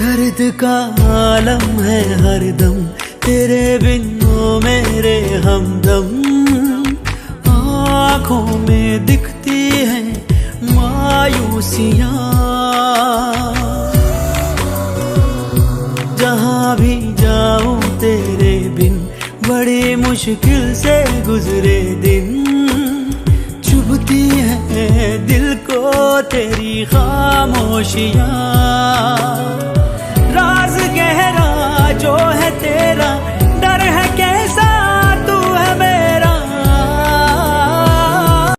दर्द का आलम है हरदम, तेरे बिन ओ मेरे हमदम। आँखों में दिखती है मायूसियाँ, जहाँ भी जाऊं तेरे बिन बड़ी मुश्किल से गुजरे दिन। चुभती है दिल को तेरी खामोशियाँ,